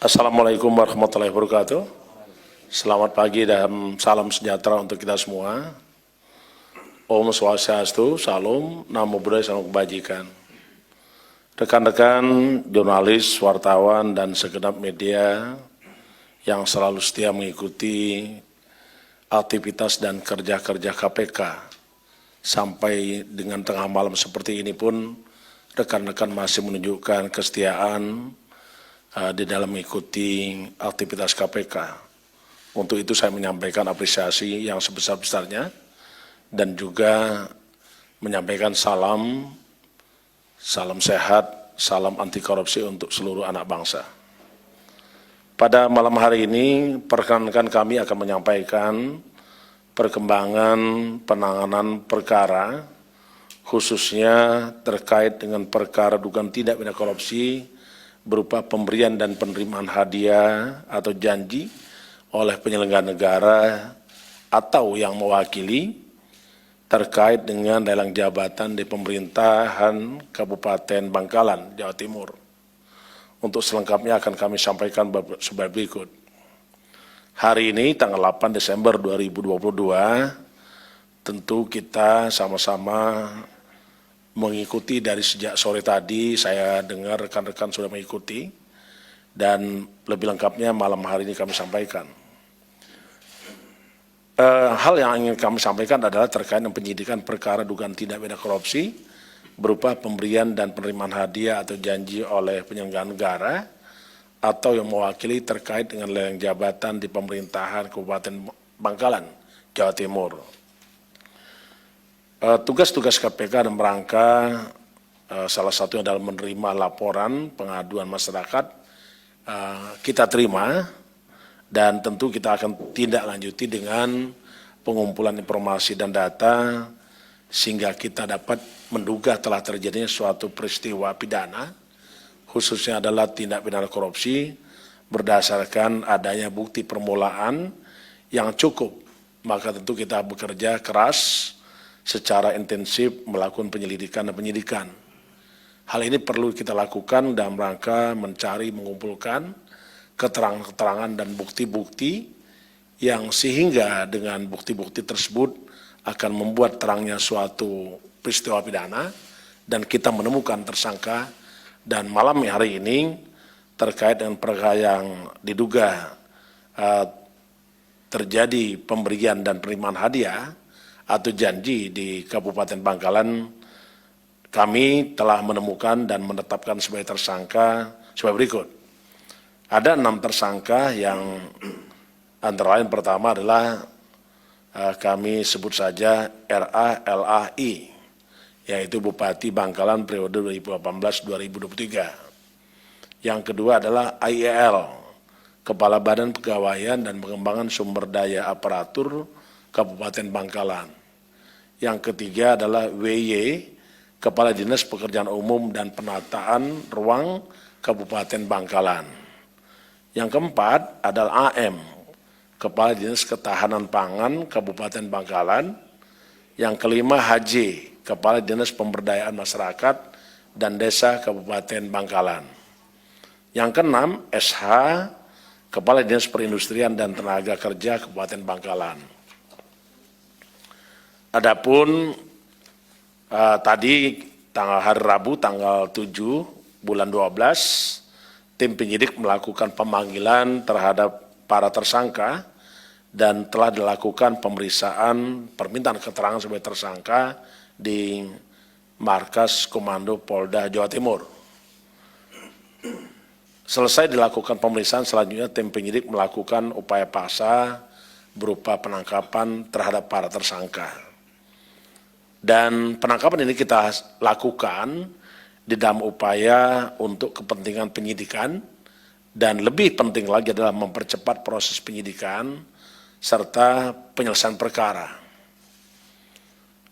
Assalamualaikum warahmatullahi wabarakatuh. Selamat pagi dan salam sejahtera untuk kita semua. Om Swastiastu, Salam, Namo Buddhaya, Salam Kebajikan. Rekan-rekan, jurnalis, wartawan, dan segenap media yang selalu setia mengikuti aktivitas dan kerja-kerja KPK sampai dengan tengah malam seperti ini pun rekan-rekan masih menunjukkan kesetiaan di dalam mengikuti aktivitas KPK. Untuk itu saya menyampaikan apresiasi yang sebesar-besarnya dan juga menyampaikan salam sehat, salam anti korupsi untuk seluruh anak bangsa. Pada malam hari ini, perkenankan kami akan menyampaikan perkembangan penanganan perkara, khususnya terkait dengan perkara dugaan tindak pidana korupsi berupa pemberian dan penerimaan hadiah atau janji oleh penyelenggara negara atau yang mewakili terkait dengan lelang jabatan di pemerintahan Kabupaten Bangkalan, Jawa Timur. Untuk selengkapnya akan kami sampaikan sebagai berikut. Hari ini tanggal 8 Desember 2022, tentu kita sama-sama mengikuti dari sejak sore tadi. Saya dengar rekan-rekan sudah mengikuti dan lebih lengkapnya malam hari ini kami sampaikan. Hal yang ingin kami sampaikan adalah terkait dengan penyidikan perkara dugaan tindak pidana korupsi berupa pemberian dan penerimaan hadiah atau janji oleh penyelenggara negara atau yang mewakili terkait dengan lelang jabatan di pemerintahan Kabupaten Bangkalan, Jawa Timur. Tugas-tugas KPK dalam rangka salah satunya adalah menerima laporan pengaduan masyarakat, kita terima dan tentu kita akan tindak lanjuti dengan pengumpulan informasi dan data sehingga kita dapat menduga telah terjadinya suatu peristiwa pidana, khususnya adalah tindak pidana korupsi berdasarkan adanya bukti permulaan yang cukup. Maka tentu kita bekerja keras secara intensif melakukan penyelidikan dan penyidikan. Hal ini perlu kita lakukan dalam rangka mencari, mengumpulkan keterangan-keterangan dan bukti-bukti yang sehingga dengan bukti-bukti tersebut akan membuat terangnya suatu peristiwa pidana dan kita menemukan tersangka. Dan malam hari ini terkait dengan perkara yang diduga terjadi pemberian dan penerimaan hadiah atau janji di Kabupaten Bangkalan, kami telah menemukan dan menetapkan sebagai tersangka sebagai berikut. Ada 6 tersangka yang antara lain pertama adalah kami sebut saja RA-LAI, yaitu Bupati Bangkalan periode 2018-2023. Yang kedua adalah IEL, Kepala Badan Pegawaian dan Pengembangan Sumber Daya Aparatur Kabupaten Bangkalan. Yang ketiga adalah WY, Kepala Dinas Pekerjaan Umum dan Penataan Ruang Kabupaten Bangkalan. Yang keempat adalah AM, Kepala Dinas Ketahanan Pangan Kabupaten Bangkalan. Yang kelima HJ, Kepala Dinas Pemberdayaan Masyarakat dan Desa Kabupaten Bangkalan. Yang keenam SH, Kepala Dinas Perindustrian dan Tenaga Kerja Kabupaten Bangkalan. Adapun tadi hari Rabu tanggal 7 bulan 12, tim penyidik melakukan pemanggilan terhadap para tersangka dan telah dilakukan pemeriksaan permintaan keterangan sebagai tersangka di Markas Komando Polda Jawa Timur. Selesai dilakukan pemeriksaan, selanjutnya tim penyidik melakukan upaya paksa berupa penangkapan terhadap para tersangka. Dan penangkapan ini kita lakukan di dalam upaya untuk kepentingan penyidikan dan lebih penting lagi adalah mempercepat proses penyidikan serta penyelesaian perkara.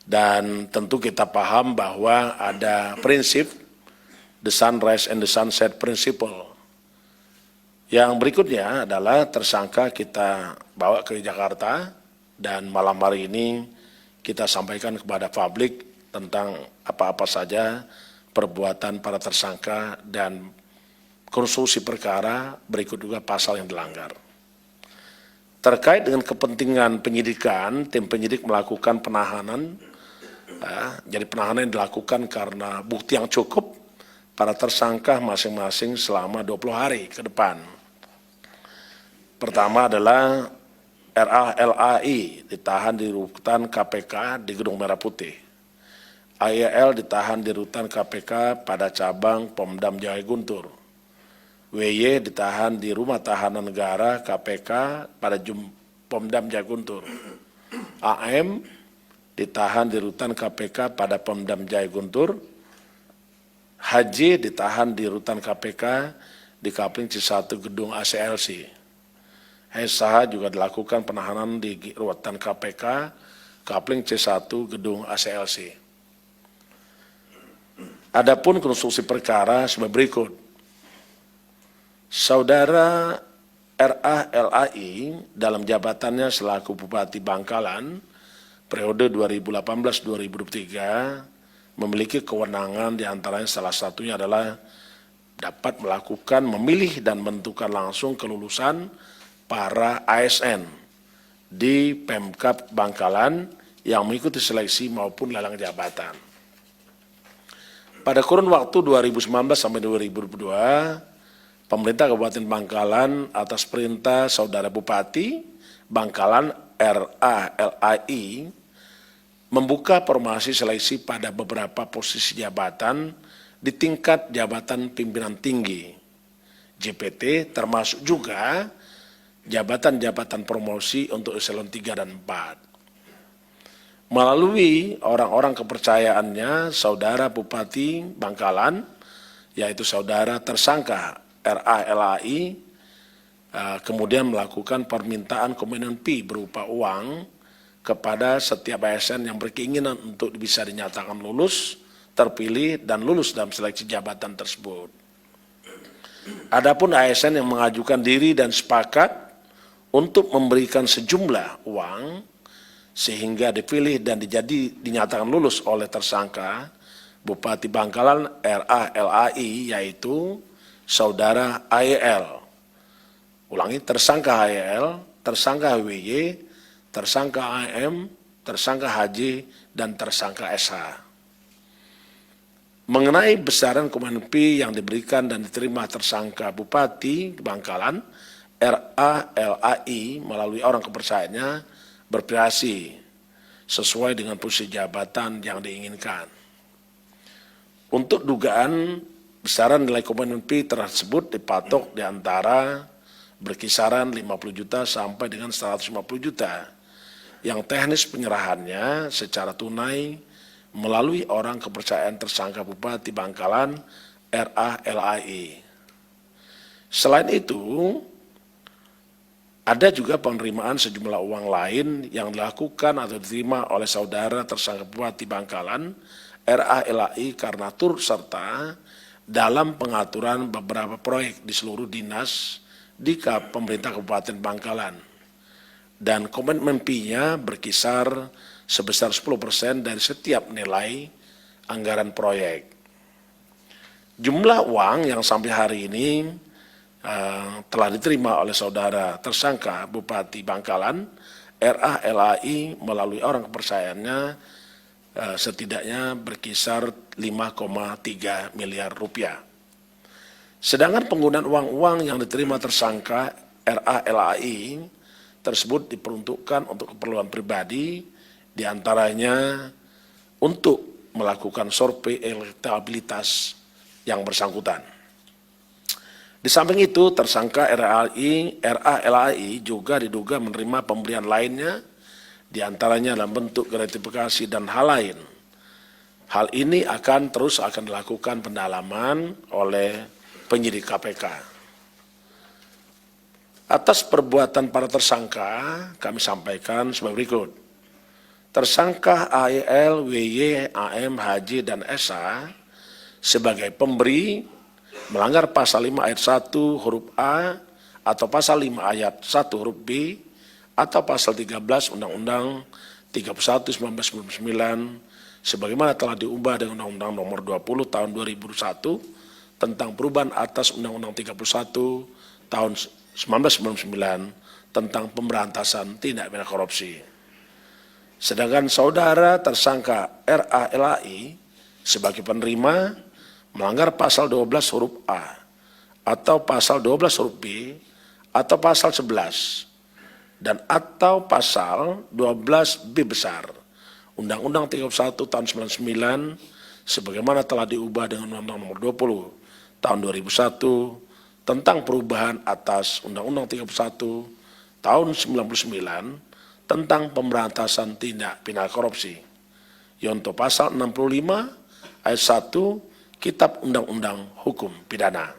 Dan tentu kita paham bahwa ada prinsip the sunrise and the sunset principle. Yang berikutnya adalah tersangka kita bawa ke Jakarta dan malam hari ini kita sampaikan kepada publik tentang apa-apa saja perbuatan para tersangka dan konstruksi perkara, berikut juga pasal yang dilanggar. Terkait dengan kepentingan penyidikan, tim penyidik melakukan penahanan. Jadi penahanan yang dilakukan karena bukti yang cukup para tersangka masing-masing selama 20 hari ke depan. Pertama adalah RALAI ditahan di rutan KPK di Gedung Merah Putih. AYL ditahan di rutan KPK pada cabang Pomdam Jaya Guntur. WY ditahan di Rumah Tahanan Negara KPK pada Pomdam Jaya Guntur. AM ditahan di rutan KPK pada Pomdam Jaya Guntur. HJ ditahan di rutan KPK di Kapling C1 Gedung ACLC. SH juga dilakukan penahanan di rutan KPK Kapling C1 Gedung ACLC. Adapun konstruksi perkara sebagai berikut. Saudara RALAI dalam jabatannya selaku Bupati Bangkalan periode 2018-2023 memiliki kewenangan diantaranya salah satunya adalah dapat melakukan memilih dan menentukan langsung kelulusan para ASN di Pemkab Bangkalan yang mengikuti seleksi maupun lelang jabatan. Pada kurun waktu 2019 sampai 2022, pemerintah Kabupaten Bangkalan atas perintah Saudara Bupati Bangkalan RALAI membuka formasi seleksi pada beberapa posisi jabatan di tingkat jabatan pimpinan tinggi JPT, termasuk juga jabatan-jabatan promosi untuk eselon 3 dan 4. Melalui orang-orang kepercayaannya, Saudara Bupati Bangkalan, yaitu Saudara tersangka RALAI, kemudian melakukan permintaan komitmen fee berupa uang kepada setiap ASN yang berkeinginan untuk bisa dinyatakan lulus, terpilih, dan lulus dalam seleksi jabatan tersebut. Adapun ASN yang mengajukan diri dan sepakat untuk memberikan sejumlah uang sehingga dipilih dan dinyatakan lulus oleh tersangka Bupati Bangkalan RALAI, yaitu Saudara AYL. Ulangi, tersangka AYL, tersangka WY, tersangka AM, tersangka HJ, dan tersangka SH. Mengenai besaran komitmen fee yang diberikan dan diterima tersangka Bupati Bangkalan, RALAI melalui orang kepercayaannya bervariasi sesuai dengan posisi jabatan yang diinginkan. Untuk dugaan besaran nilai komitmen fee tersebut dipatok di antara berkisaran 50 juta sampai dengan 150 juta. Yang teknis penyerahannya secara tunai melalui orang kepercayaan tersangka Bupati Bangkalan RALAI. Selain itu, ada juga penerimaan sejumlah uang lain yang dilakukan atau diterima oleh saudara tersangka Bupati Bangkalan RALAI karena turut serta dalam pengaturan beberapa proyek di seluruh dinas di pemerintah Kabupaten Bangkalan. Dan komitmen fee-nya berkisar sebesar 10% dari setiap nilai anggaran proyek. Jumlah uang yang sampai hari ini telah diterima oleh saudara tersangka Bupati Bangkalan RALAI melalui orang kepercayaannya setidaknya berkisar 5,3 miliar rupiah. Sedangkan penggunaan uang-uang yang diterima tersangka RALAI tersebut diperuntukkan untuk keperluan pribadi, diantaranya untuk melakukan survei elektabilitas yang bersangkutan. Di samping itu, tersangka RALAI juga diduga menerima pemberian lainnya, diantaranya dalam bentuk gratifikasi dan hal lain. Hal ini akan dilakukan pendalaman oleh penyidik KPK. Atas perbuatan para tersangka, kami sampaikan sebagai berikut. Tersangka AYL, WY, AM, HJ, dan SH sebagai pemberi melanggar pasal 5 ayat 1 huruf A atau pasal 5 ayat 1 huruf B atau pasal 13 Undang-Undang 31 1999 sebagaimana telah diubah dengan Undang-Undang nomor 20 tahun 2001 tentang perubahan atas Undang-Undang 31 tahun 1999 tentang pemberantasan tindak pidana korupsi. Sedangkan saudara tersangka RALAI sebagai penerima melanggar pasal 12 huruf A atau pasal 12 huruf B atau pasal 11 dan atau pasal 12 B besar Undang-Undang 31 tahun 99 sebagaimana telah diubah dengan Undang-Undang nomor 20 tahun 2001 tentang perubahan atas Undang-Undang 31 tahun 99 tentang pemberantasan tindak pidana korupsi. Yonto pasal 65 ayat 1 Kitab Undang-Undang Hukum Pidana.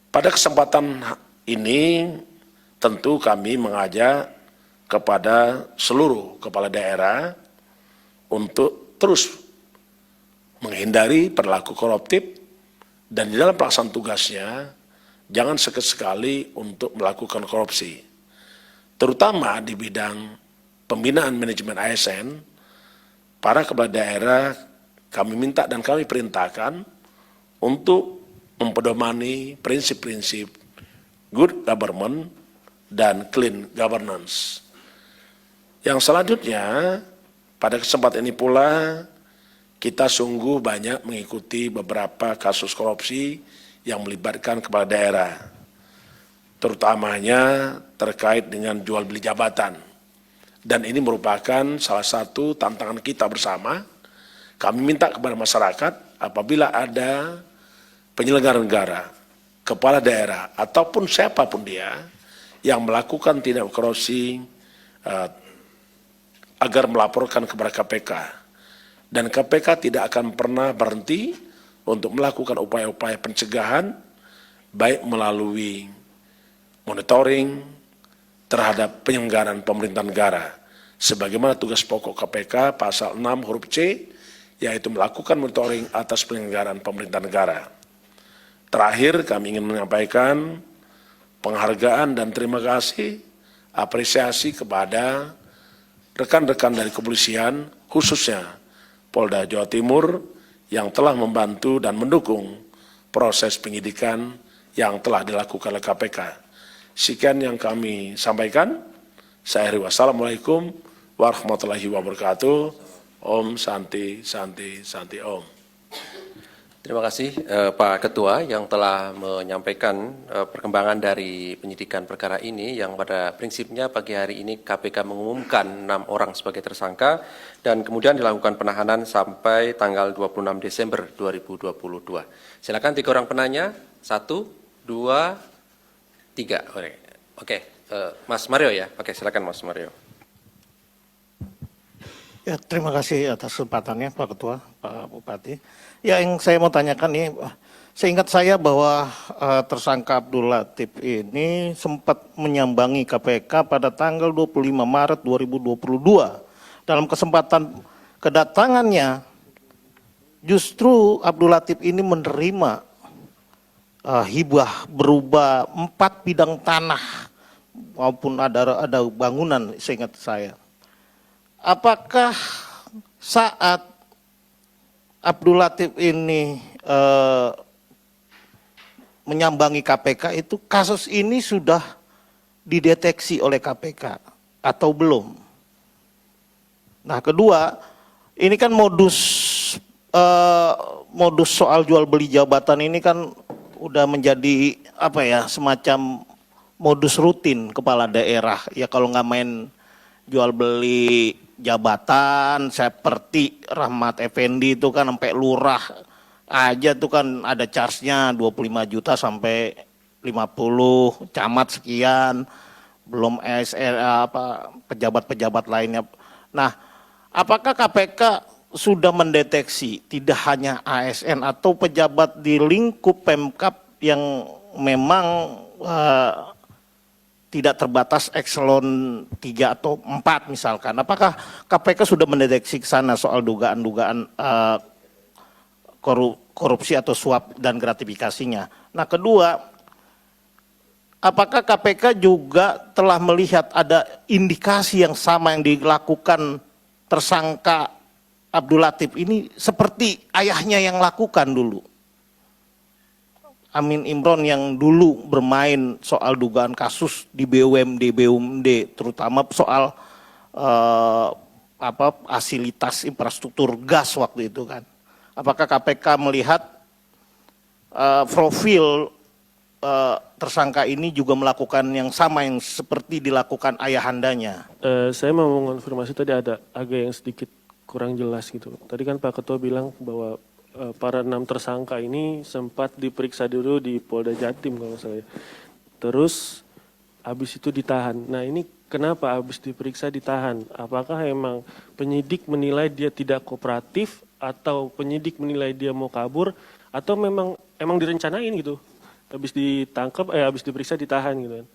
Pada kesempatan ini tentu kami mengajak kepada seluruh kepala daerah untuk terus menghindari perilaku koruptif dan di dalam pelaksanaan tugasnya jangan sekali-sekali untuk melakukan korupsi. Terutama di bidang pembinaan manajemen ASN, para kepala daerah kami minta dan kami perintahkan untuk mempedomani prinsip-prinsip good government dan clean governance. Yang selanjutnya, pada kesempatan ini pula, kita sungguh banyak mengikuti beberapa kasus korupsi yang melibatkan kepala daerah, terutamanya terkait dengan jual beli jabatan. Dan ini merupakan salah satu tantangan kita bersama. Kami minta kepada masyarakat apabila ada penyelenggara negara, kepala daerah, ataupun siapapun dia yang melakukan tindak korupsi agar melaporkan kepada KPK. Dan KPK tidak akan pernah berhenti untuk melakukan upaya-upaya pencegahan, baik melalui monitoring terhadap penyelenggaraan pemerintah negara. Sebagaimana tugas pokok KPK pasal 6 huruf C, yaitu melakukan monitoring atas penyelenggaraan pemerintah negara. Terakhir kami ingin menyampaikan penghargaan dan terima kasih, apresiasi kepada rekan-rekan dari kepolisian, khususnya Polda Jawa Timur yang telah membantu dan mendukung proses penyidikan yang telah dilakukan oleh KPK. Sekian yang kami sampaikan. Saya akhiri, wassalamualaikum warahmatullahi wabarakatuh. Om Santi Santi Santi Om. Terima kasih Pak Ketua yang telah menyampaikan perkembangan dari penyidikan perkara ini yang pada prinsipnya pagi hari ini KPK mengumumkan 6 orang sebagai tersangka dan kemudian dilakukan penahanan sampai tanggal 26 Desember 2022. Silakan 3 orang penanya, 1, 2, 3. Oke, Mas Mario ya. Oke, silakan Mas Mario. Ya, terima kasih atas kesempatannya Pak Ketua, Pak Bupati. Ya, yang saya mau tanyakan nih, seingat saya bahwa tersangka Abdul Latif ini sempat menyambangi KPK pada tanggal 25 Maret 2022. Dalam kesempatan kedatangannya, justru Abdul Latif ini menerima hibah berupa 4 bidang tanah maupun ada bangunan, seingat saya. Apakah saat Abdul Latif ini menyambangi KPK itu kasus ini sudah dideteksi oleh KPK atau belum? Nah, kedua, ini kan modus soal jual beli jabatan ini kan udah menjadi apa ya, semacam modus rutin kepala daerah. Ya kalau nggak main jual beli jabatan seperti Rahmat Effendi itu kan sampai lurah aja tuh kan ada charge-nya 25 juta sampai 50, camat sekian, belum ASN pejabat-pejabat lainnya. Nah, apakah KPK sudah mendeteksi tidak hanya ASN atau pejabat di lingkup Pemkab yang memang tidak terbatas ekselon 3 atau 4 misalkan. Apakah KPK sudah mendeteksi ke sana soal dugaan-dugaan korupsi atau suap dan gratifikasinya? Nah, kedua, apakah KPK juga telah melihat ada indikasi yang sama yang dilakukan tersangka Abdul Latif ini seperti ayahnya yang lakukan dulu. Amin Imron yang dulu bermain soal dugaan kasus di BUMD, terutama soal fasilitas infrastruktur gas waktu itu kan. Apakah KPK melihat profil tersangka ini juga melakukan yang sama yang seperti dilakukan ayahandanya? Saya mau mengonfirmasi tadi ada agak yang sedikit kurang jelas gitu. Tadi kan Pak Ketua bilang bahwa para 6 tersangka ini sempat diperiksa dulu di Polda Jatim kalau saya. Terus habis itu ditahan. Nah ini kenapa habis diperiksa ditahan? Apakah emang penyidik menilai dia tidak kooperatif atau penyidik menilai dia mau kabur atau emang direncanain gitu? Habis ditangkap, habis diperiksa ditahan gitu kan.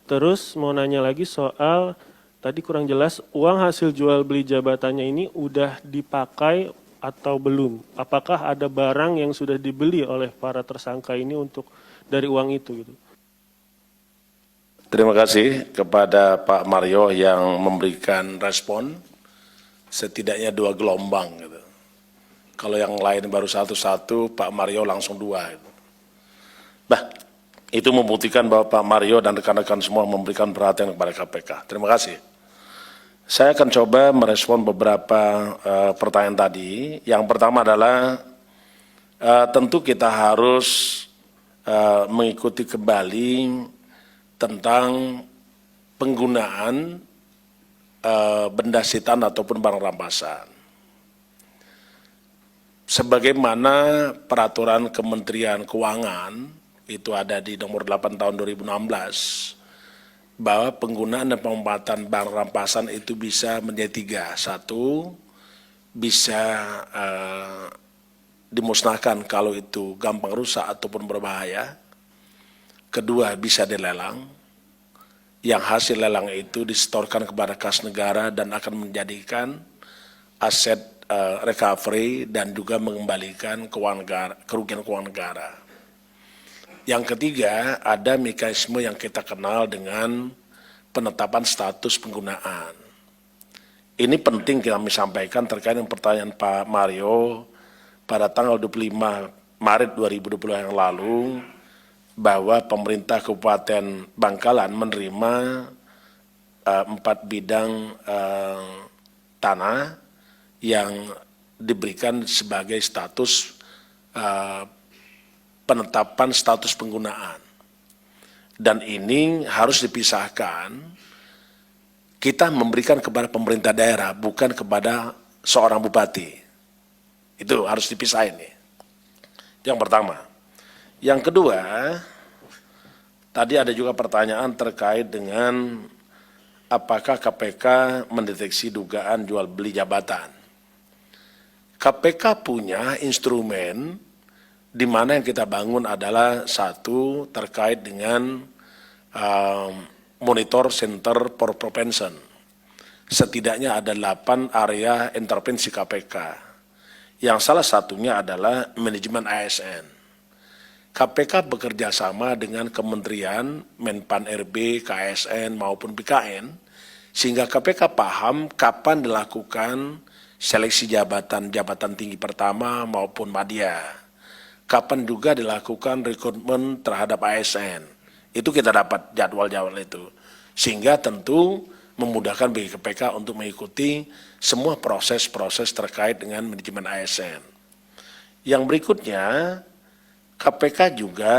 Terus mau nanya lagi soal tadi kurang jelas uang hasil jual beli jabatannya ini udah dipakai atau belum? Apakah ada barang yang sudah dibeli oleh para tersangka ini untuk dari uang itu gitu? Terima kasih kepada Pak Mario yang memberikan respon setidaknya 2 gelombang gitu. Kalau yang lain baru satu-satu, Pak Mario langsung 2 gitu. Bah, itu membuktikan bahwa Pak Mario dan rekan-rekan semua memberikan perhatian kepada KPK. Terima kasih. Saya akan coba merespon beberapa pertanyaan tadi. Yang pertama adalah tentu kita harus mengikuti kembali tentang penggunaan benda sitaan ataupun barang rampasan. Sebagaimana peraturan Kementerian Keuangan, itu ada di nomor 8 tahun 2016, bahwa penggunaan dan pemanfaatan barang rampasan itu bisa menjadi 3. 1, bisa dimusnahkan kalau itu gampang rusak ataupun berbahaya. 2, bisa dilelang. Yang hasil lelang itu disetorkan kepada kas negara dan akan menjadikan aset recovery dan juga mengembalikan kerugian keuangan negara. Yang 3, ada mekanisme yang kita kenal dengan penetapan status penggunaan. Ini penting kami sampaikan terkait dengan pertanyaan Pak Mario pada tanggal 25 Maret 2020 yang lalu, bahwa pemerintah Kabupaten Bangkalan menerima 4 bidang tanah yang diberikan sebagai status penetapan status penggunaan. Dan ini harus dipisahkan, kita memberikan kepada pemerintah daerah, bukan kepada seorang bupati. Itu harus dipisahin nih. Yang pertama. Yang kedua, tadi ada juga pertanyaan terkait dengan apakah KPK mendeteksi dugaan jual beli jabatan. KPK punya instrumen di mana yang kita bangun adalah 1, terkait dengan monitor center for prevention. Setidaknya ada 8 area intervensi KPK. Yang salah satunya adalah manajemen ASN. KPK bekerja sama dengan Kementerian, Menpan RB, KSN maupun BKN, sehingga KPK paham kapan dilakukan seleksi jabatan tinggi pertama maupun madya. Kapan juga dilakukan rekrutmen terhadap ASN. Itu kita dapat jadwal-jadwal itu. Sehingga tentu memudahkan bagi KPK untuk mengikuti semua proses-proses terkait dengan manajemen ASN. Yang berikutnya, KPK juga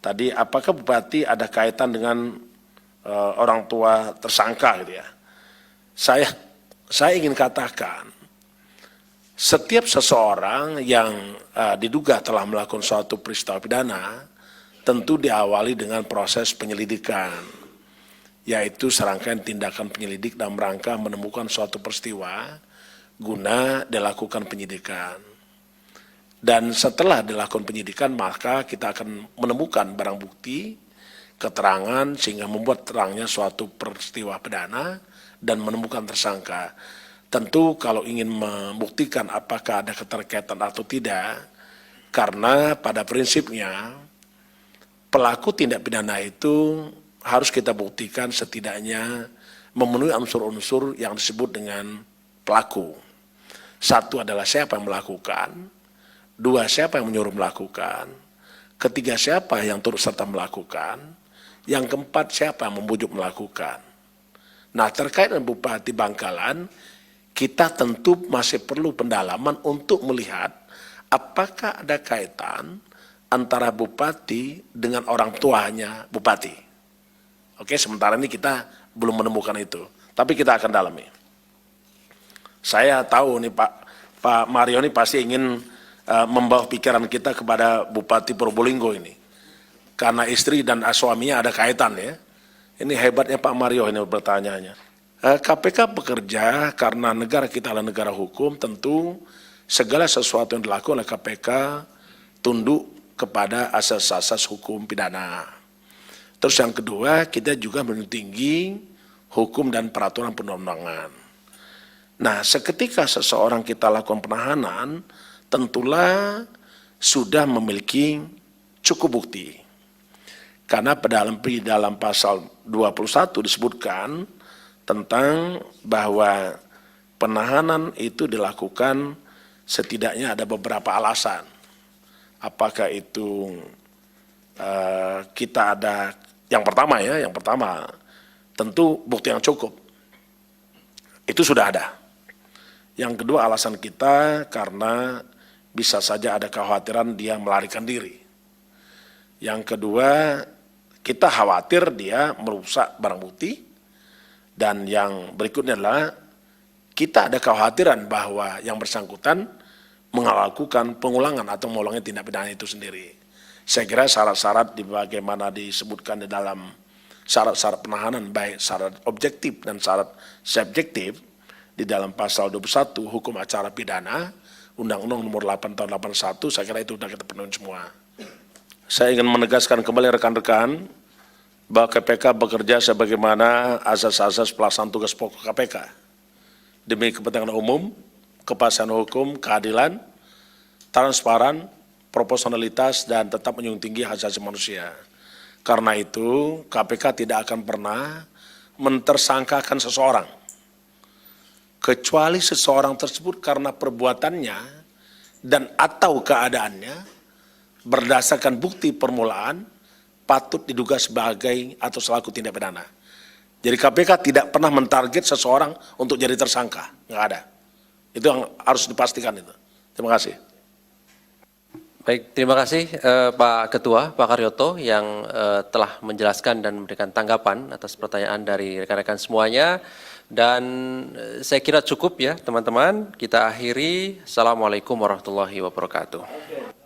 tadi apakah Bupati ada kaitan dengan orang tua tersangka gitu ya. Saya ingin katakan, setiap seseorang yang diduga telah melakukan suatu peristiwa pidana tentu diawali dengan proses penyelidikan, yaitu serangkaian tindakan penyelidik dalam rangka menemukan suatu peristiwa guna dilakukan penyidikan. Dan setelah dilakukan penyidikan, maka kita akan menemukan barang bukti, keterangan, sehingga membuat terangnya suatu peristiwa pidana dan menemukan tersangka. Tentu kalau ingin membuktikan apakah ada keterkaitan atau tidak, karena pada prinsipnya pelaku tindak pidana itu harus kita buktikan setidaknya memenuhi unsur-unsur yang disebut dengan pelaku. Satu adalah siapa yang melakukan, dua siapa yang menyuruh melakukan, ketiga siapa yang turut serta melakukan, yang keempat siapa yang membujuk melakukan. Nah, terkait dengan Bupati Bangkalan, kita tentu masih perlu pendalaman untuk melihat apakah ada kaitan antara Bupati dengan orang tuanya Bupati. Oke, sementara ini kita belum menemukan itu, tapi kita akan dalami. Saya tahu nih Pak Mario ini pasti ingin membawa pikiran kita kepada Bupati Probolinggo ini. Karena istri dan suaminya ada kaitan ya. Ini hebatnya Pak Mario ini bertanyanya. KPK bekerja karena negara kita adalah negara hukum, tentu segala sesuatu yang dilakukan oleh KPK tunduk kepada asas-asas hukum pidana. Terus yang kedua, kita juga menjunjung tinggi hukum dan peraturan perundang-undangan. Nah, seketika seseorang kita lakukan penahanan, tentulah sudah memiliki cukup bukti. Karena dalam pasal 21 disebutkan tentang bahwa penahanan itu dilakukan setidaknya ada beberapa alasan. Apakah itu kita ada, yang pertama tentu bukti yang cukup. Itu sudah ada. Yang kedua alasan kita karena bisa saja ada kekhawatiran dia melarikan diri. Yang kedua kita khawatir dia merusak barang bukti. Dan yang berikutnya adalah kita ada kekhawatiran bahwa yang bersangkutan melakukan pengulangan atau mengulangi tindak pidana itu sendiri. Saya kira syarat-syarat bagaimana disebutkan di dalam syarat-syarat penahanan, baik syarat objektif dan syarat subjektif, di dalam pasal 21 hukum acara pidana, Undang-Undang nomor 8 tahun 81, saya kira itu sudah kita penuhi semua. Saya ingin menegaskan kembali rekan-rekan, bahwa KPK bekerja sebagaimana asas-asas pelaksanaan tugas pokok KPK. Demi kepentingan umum, kepastian hukum, keadilan, transparan, proporsionalitas, dan tetap menjunjung tinggi hak asasi manusia. Karena itu, KPK tidak akan pernah mentersangkakan seseorang, kecuali seseorang tersebut karena perbuatannya dan atau keadaannya berdasarkan bukti permulaan patut diduga sebagai atau selaku tindak pidana. Jadi KPK tidak pernah mentarget seseorang untuk jadi tersangka, nggak ada. Itu yang harus dipastikan itu. Terima kasih. Baik, terima kasih Pak Ketua, Pak Karyoto yang telah menjelaskan dan memberikan tanggapan atas pertanyaan dari rekan-rekan semuanya. Dan saya kira cukup ya teman-teman, kita akhiri. Assalamualaikum warahmatullahi wabarakatuh.